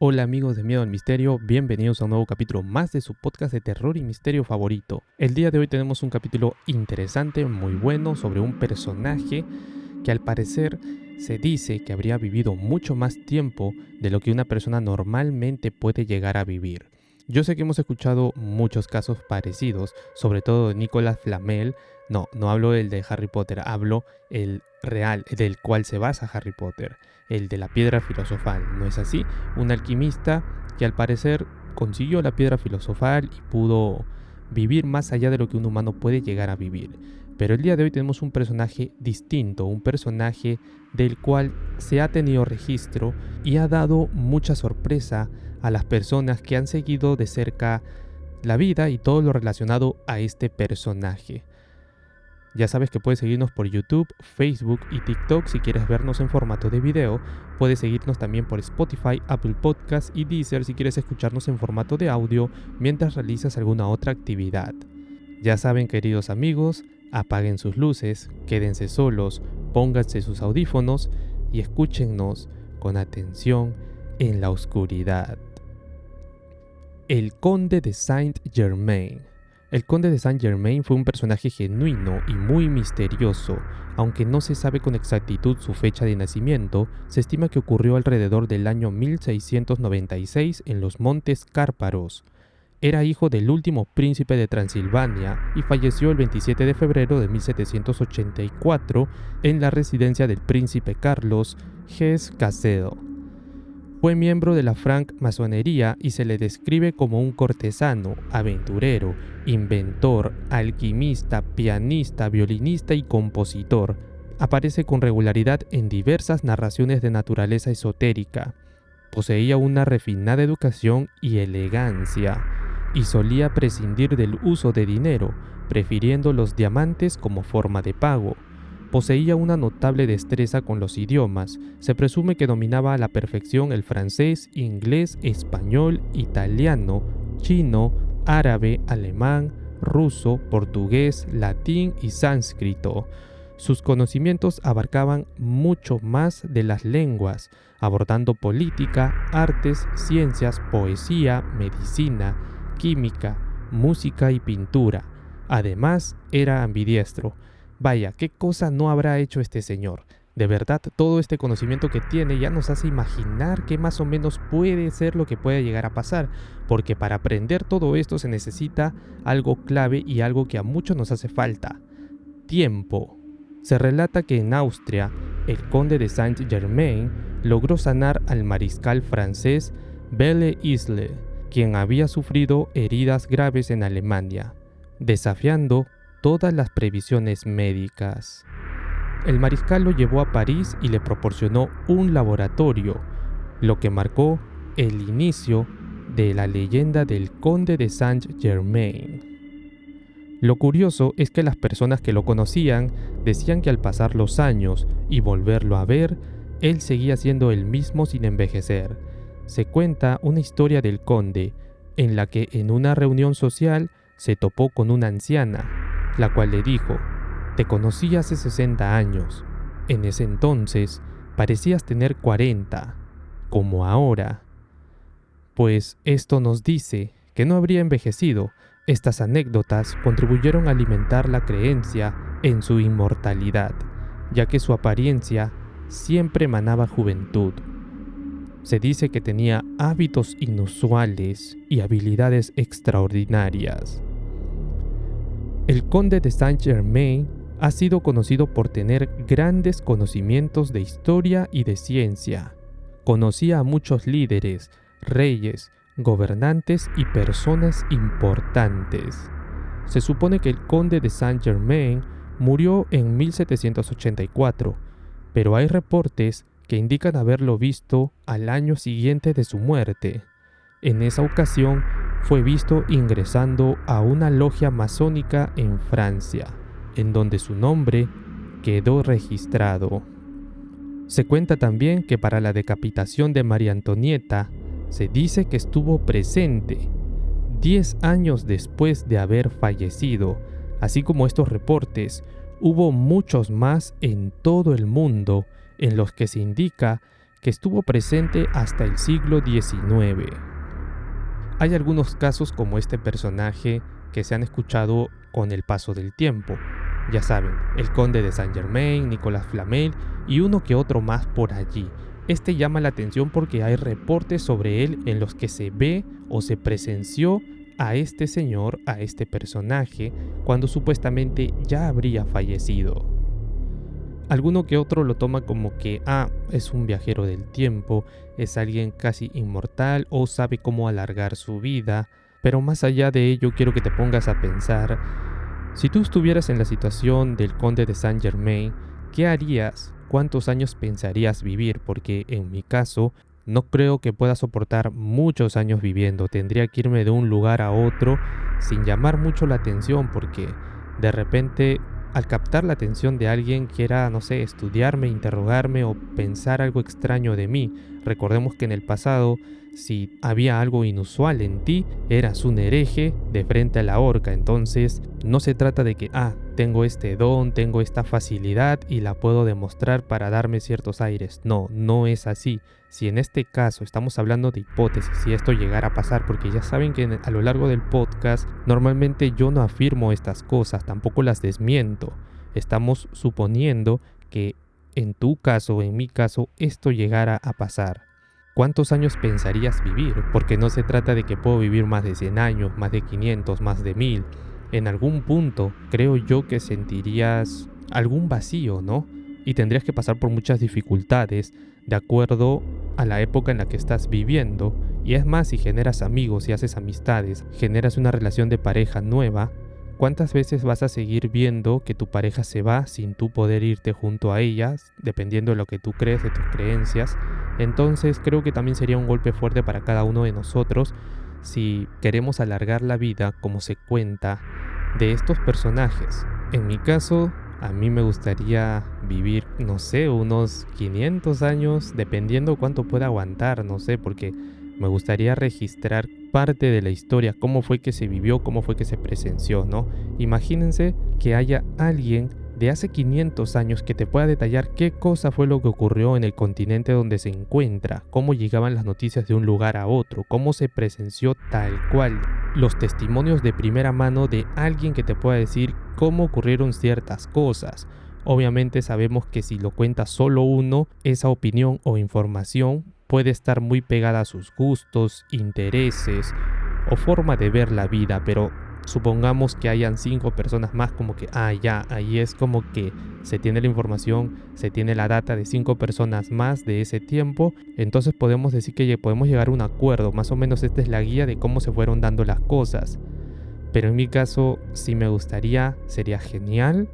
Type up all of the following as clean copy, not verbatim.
Hola amigos de Miedo al Misterio, bienvenidos a un nuevo capítulo más de su podcast de terror y misterio favorito. El día de hoy tenemos un capítulo interesante, muy bueno, sobre un personaje que al parecer se dice que habría vivido mucho más tiempo de lo que una persona normalmente puede llegar a vivir. Yo sé que hemos escuchado muchos casos parecidos, sobre todo de Nicolas Flamel. No hablo del de Harry Potter, hablo el real, del cual se basa Harry Potter, el de la piedra filosofal, ¿no es así? Un alquimista que al parecer consiguió la piedra filosofal y pudo vivir más allá de lo que un humano puede llegar a vivir. Pero el día de hoy tenemos un personaje distinto, un personaje del cual se ha tenido registro y ha dado mucha sorpresa a las personas que han seguido de cerca la vida y todo lo relacionado a este personaje. Ya sabes que puedes seguirnos por YouTube, Facebook y TikTok si quieres vernos en formato de video. Puedes seguirnos también por Spotify, Apple Podcasts y Deezer si quieres escucharnos en formato de audio mientras realizas alguna otra actividad. Ya saben, queridos amigos, apaguen sus luces, quédense solos, pónganse sus audífonos y escúchennos con atención en la oscuridad. El Conde de Saint-Germain. El Conde de Saint-Germain fue un personaje genuino y muy misterioso. Aunque no se sabe con exactitud su fecha de nacimiento, se estima que ocurrió alrededor del año 1696 en los Montes Cárparos. Era hijo del último príncipe de Transilvania y falleció el 27 de febrero de 1784 en la residencia del príncipe Carlos Hesse-Cassel. Fue miembro de la francmasonería y se le describe como un cortesano, aventurero, inventor, alquimista, pianista, violinista y compositor. Aparece con regularidad en diversas narraciones de naturaleza esotérica. Poseía una refinada educación y elegancia, y solía prescindir del uso de dinero, prefiriendo los diamantes como forma de pago. Poseía una notable destreza con los idiomas. Se presume que dominaba a la perfección el francés, inglés, español, italiano, chino, árabe, alemán, ruso, portugués, latín y sánscrito. Sus conocimientos abarcaban mucho más de las lenguas, abordando política, artes, ciencias, poesía, medicina, química, música y pintura. Además, era ambidiestro. Vaya, ¿qué cosa no habrá hecho este señor? De verdad, todo este conocimiento que tiene ya nos hace imaginar qué más o menos puede ser lo que puede llegar a pasar, porque para aprender todo esto se necesita algo clave y algo que a muchos nos hace falta: tiempo. Se relata que en Austria, el conde de Saint-Germain logró sanar al mariscal francés Belle Isle, quien había sufrido heridas graves en Alemania, desafiando todas las previsiones médicas. El mariscal lo llevó a París y le proporcionó un laboratorio, lo que marcó el inicio de la leyenda del Conde de Saint-Germain. Lo curioso es que las personas que lo conocían decían que al pasar los años y volverlo a ver, él seguía siendo el mismo sin envejecer. Se cuenta una historia del conde, en la que en una reunión social se topó con una anciana, la cual le dijo: «Te conocí hace 60 años. En ese entonces parecías tener 40, como ahora». Pues esto nos dice que no habría envejecido. Estas anécdotas contribuyeron a alimentar la creencia en su inmortalidad, ya que su apariencia siempre emanaba juventud. Se dice que tenía hábitos inusuales y habilidades extraordinarias. El conde de Saint-Germain ha sido conocido por tener grandes conocimientos de historia y de ciencia. Conocía a muchos líderes, reyes, gobernantes y personas importantes. Se supone que el conde de Saint-Germain murió en 1784, pero hay reportes que indican haberlo visto al año siguiente de su muerte. En esa ocasión fue visto ingresando a una logia masónica en Francia, en donde su nombre quedó registrado. Se cuenta también que para la decapitación de María Antonieta, se dice que estuvo presente 10 años después de haber fallecido. Así como estos reportes, hubo muchos más en todo el mundo en los que se indica que estuvo presente hasta el siglo XIX. Hay algunos casos como este personaje que se han escuchado con el paso del tiempo. Ya saben, el conde de Saint-Germain, Nicolas Flamel y uno que otro más por allí. Este llama la atención porque hay reportes sobre él en los que se ve o se presenció a este señor, a este personaje, cuando supuestamente ya habría fallecido. Alguno que otro lo toma como que, es un viajero del tiempo, es alguien casi inmortal o sabe cómo alargar su vida, pero más allá de ello quiero que te pongas a pensar, si tú estuvieras en la situación del conde de Saint-Germain, ¿qué harías? ¿Cuántos años pensarías vivir? Porque en mi caso, no creo que pueda soportar muchos años viviendo. Tendría que irme de un lugar a otro sin llamar mucho la atención porque de repente al captar la atención de alguien quiera, no sé, estudiarme, interrogarme o pensar algo extraño de mí. Recordemos que en el pasado, si había algo inusual en ti, eras un hereje de frente a la horca. Entonces, no se trata de que, tengo este don, tengo esta facilidad y la puedo demostrar para darme ciertos aires. No, no es así. Si en este caso estamos hablando de hipótesis, si esto llegara a pasar, porque ya saben que a lo largo del podcast normalmente yo no afirmo estas cosas, tampoco las desmiento. Estamos suponiendo que en tu caso o en mi caso esto llegara a pasar. ¿Cuántos años pensarías vivir? Porque no se trata de que puedo vivir más de 100 años, más de 500, más de 1000. En algún punto creo yo que sentirías algún vacío, ¿no? Y tendrías que pasar por muchas dificultades de acuerdo a la época en la que estás viviendo. Y es más, si generas amigos y haces amistades, generas una relación de pareja nueva, ¿cuántas veces vas a seguir viendo que tu pareja se va sin tú poder irte junto a ellas, dependiendo de lo que tú crees, de tus creencias? Entonces creo que también sería un golpe fuerte para cada uno de nosotros si queremos alargar la vida como se cuenta de estos personajes. En mi caso, a mí me gustaría vivir, no sé, unos 500 años, dependiendo cuánto pueda aguantar, no sé, porque me gustaría registrar parte de la historia, cómo fue que se vivió, cómo fue que se presenció, ¿no? Imagínense que haya alguien de hace 500 años que te pueda detallar qué cosa fue lo que ocurrió en el continente donde se encuentra, cómo llegaban las noticias de un lugar a otro, cómo se presenció tal cual, los testimonios de primera mano de alguien que te pueda decir cómo ocurrieron ciertas cosas. Obviamente sabemos que si lo cuenta solo uno, esa opinión o información puede estar muy pegada a sus gustos, intereses o forma de ver la vida, pero supongamos que hayan 5 personas más, como que, ahí es como que se tiene la información, se tiene la data de 5 personas más de ese tiempo, entonces podemos decir que podemos llegar a un acuerdo, más o menos esta es la guía de cómo se fueron dando las cosas. Pero en mi caso, si me gustaría, sería genial.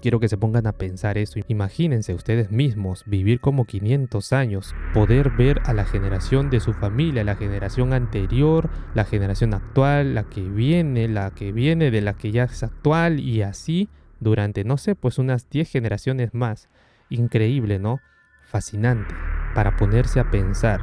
Quiero que se pongan a pensar eso. Imagínense ustedes mismos vivir como 500 años, poder ver a la generación de su familia, la generación anterior, la generación actual, la que viene de la que ya es actual y así durante, no sé, pues unas 10 generaciones más. Increíble, ¿no? Fascinante, para ponerse a pensar.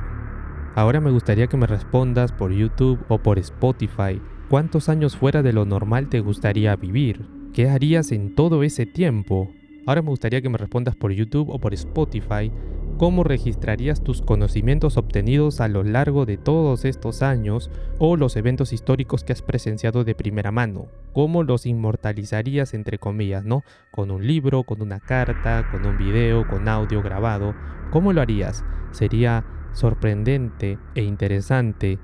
Ahora me gustaría que me respondas por YouTube o por Spotify, ¿cuántos años fuera de lo normal te gustaría vivir? ¿Qué harías en todo ese tiempo? Ahora me gustaría que me respondas por YouTube o por Spotify, ¿cómo registrarías tus conocimientos obtenidos a lo largo de todos estos años o los eventos históricos que has presenciado de primera mano? ¿Cómo los inmortalizarías, entre comillas, ¿no? Con un libro, con una carta, con un video, con audio grabado. ¿Cómo lo harías? Sería sorprendente e interesante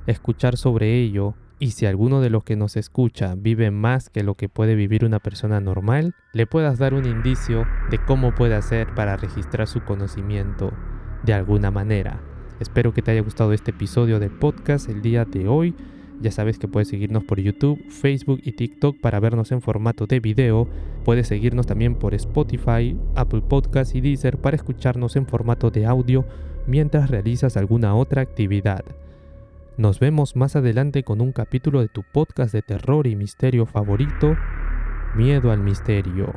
escuchar sobre ello. Y si alguno de los que nos escucha vive más que lo que puede vivir una persona normal, le puedas dar un indicio de cómo puede hacer para registrar su conocimiento de alguna manera. Espero que te haya gustado este episodio del podcast el día de hoy. Ya sabes que puedes seguirnos por YouTube, Facebook y TikTok para vernos en formato de video. Puedes seguirnos también por Spotify, Apple Podcasts y Deezer para escucharnos en formato de audio mientras realizas alguna otra actividad. Nos vemos más adelante con un capítulo de tu podcast de terror y misterio favorito, Miedo al Misterio.